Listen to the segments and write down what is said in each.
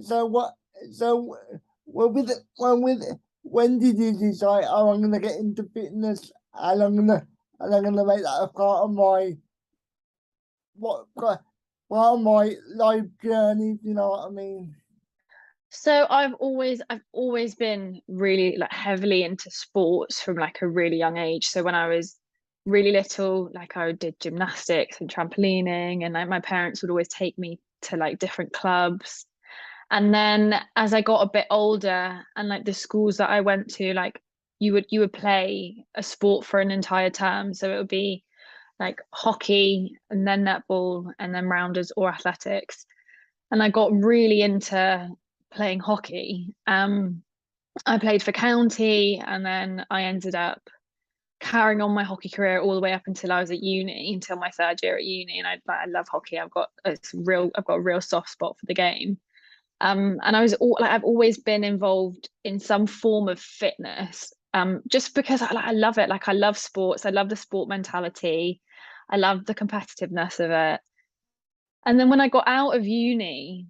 So what? So when did you decide? Oh, I'm gonna get into fitness, and I'm gonna make that a part of my part of my life journey. You know what I mean? So I've always been really like heavily into sports from like a really young age. So when I was really little, like I did gymnastics and trampolining, and like my parents would always take me to like different clubs. And then as I got a bit older and like the schools that I went to, like you would play a sport for an entire term. So it would be like hockey and then netball and then rounders or athletics. And I got really into playing hockey. I played for county and then I ended up carrying on my hockey career all the way up until I was at uni, until my third year at uni. And I love hockey. I've got a real soft spot for the game. And I've always been involved in some form of fitness. Just because I love it. Like I love sports. I love the sport mentality. I love the competitiveness of it. And then when I got out of uni,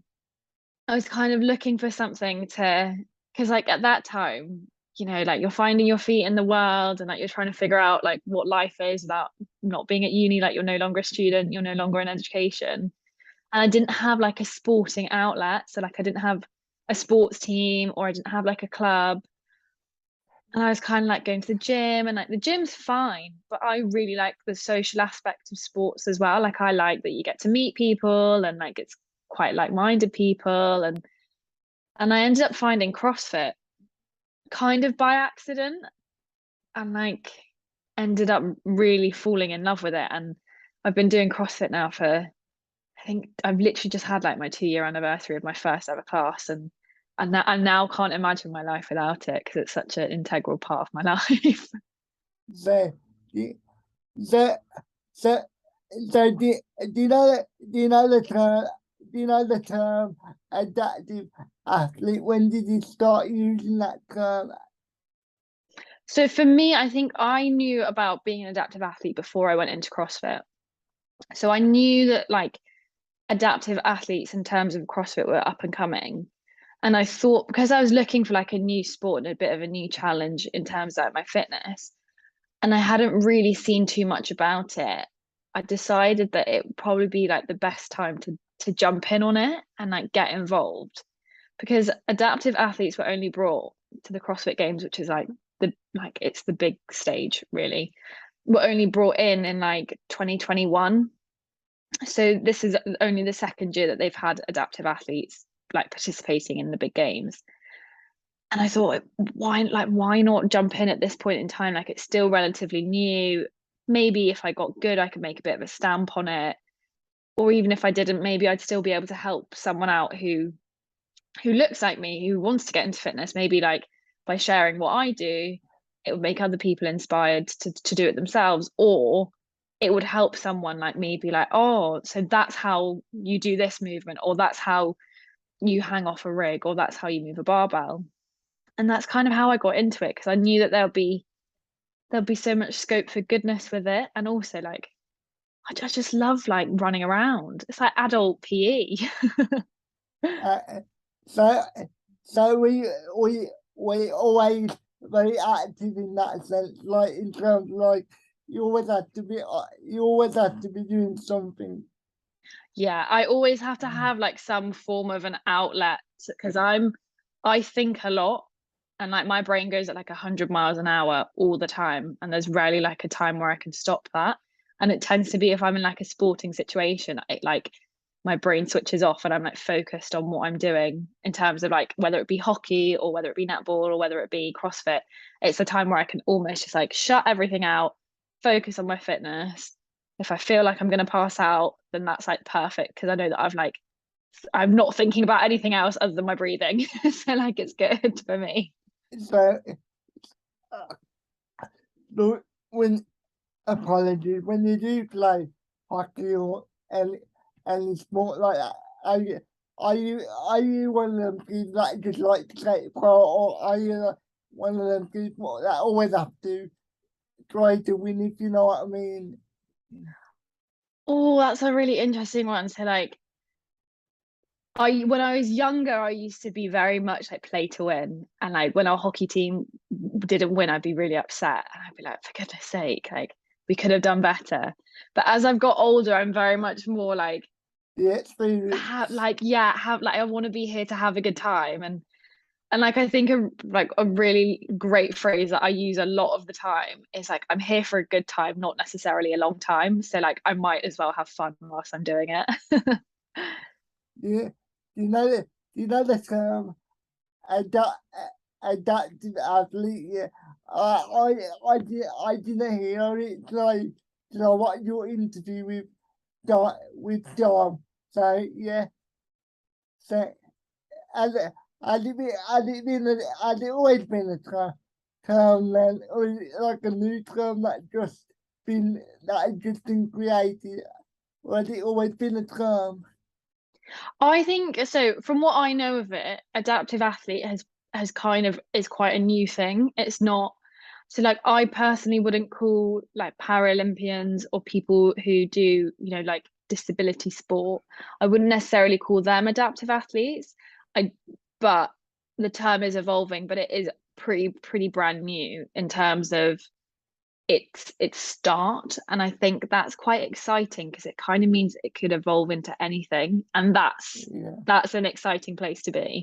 I was kind of looking for something to, because like at that time, like you're finding your feet in the world and like you're trying to figure out like what life is without not being at uni, like you're no longer a student, you're no longer in education. And I didn't have like a sporting outlet. So like I didn't have a sports team or I didn't have like a club. And I was kind of like going to the gym and like the gym's fine, but I really like the social aspect of sports as well. Like I like that you get to meet people and like it's quite like-minded people and I ended up finding CrossFit kind of by accident and like ended up really falling in love with it. And I've been doing CrossFit now for, I think I've literally just had like my 2 year anniversary of my first ever class. And I now can't imagine my life without it because it's such an integral part of my life. So, do- so, so, so do you know do you know the term? Do you know the term adaptive athlete? When did you start using that term? So for me, I think I knew about being an adaptive athlete before I went into CrossFit. So I knew that like adaptive athletes in terms of CrossFit were up and coming. And I thought because I was looking for like a new sport and a bit of a new challenge in terms of like, my fitness, and I hadn't really seen too much about it, I decided that it would probably be like the best time to jump in on it and like get involved because adaptive athletes were only brought to the CrossFit Games, which is like it's the big stage really, were only brought in like 2021. So this is only the second year that they've had adaptive athletes like participating in the big games. And I thought, why not jump in at this point in time? Like it's still relatively new. Maybe if I got good, I could make a bit of a stamp on it. Or even if I didn't, maybe I'd still be able to help someone out who looks like me, who wants to get into fitness, maybe like by sharing what I do, it would make other people inspired to do it themselves, or it would help someone like me be like, oh, so that's how you do this movement, or that's how you hang off a rig, or that's how you move a barbell. And that's kind of how I got into it because I knew that there'll be so much scope for goodness with it, and also like I just love like running around. It's like adult PE. Uh, so, so we always very active in that sense, like in terms of like you always have to be doing something. Yeah, I always have to have like some form of an outlet because I think a lot and like my brain goes at like 100 miles an hour all the time and there's rarely like a time where I can stop that. And it tends to be if I'm in like a sporting situation, it like my brain switches off and I'm like focused on what I'm doing in terms of like whether it be hockey or whether it be netball or whether it be CrossFit. It's a time where I can almost just like shut everything out, focus on my fitness. If I feel like I'm going to pass out, then that's like perfect because I know that I'm not thinking about anything else other than my breathing. So like it's good for me. So, uh, when apologies when you do play hockey or any sport like that, are you one of them people that just like to take part, or are you one of them people that always have to try to win, if you know what I mean? Oh, that's a really interesting one. So like When I was younger, I used to be very much like play to win. And like when our hockey team didn't win, I'd be really upset. And I'd be like, for goodness sake, like we could have done better. But as I've got older, I'm very much more like The experience. have like I want to be here to have a good time. And like I think a really great phrase that I use a lot of the time is like I'm here for a good time, not necessarily a long time. So like I might as well have fun whilst I'm doing it. Yeah, you know the term adapt, adaptive athlete. Yeah, I didn't hear it like what your interview with Dom. So yeah, so has it has it always been a term then, or is it like a new term that has just been created, or has it always been a term? I think so. From what I know of it, adaptive athlete has kind of is quite a new thing. It's not so like I personally wouldn't call like Paralympians or people who do, like disability sport. I wouldn't necessarily call them adaptive athletes. I but the term is evolving, but it is pretty brand new in terms of its start, and I think that's quite exciting because it kind of means it could evolve into anything, and that's Yeah. that's an exciting place to be.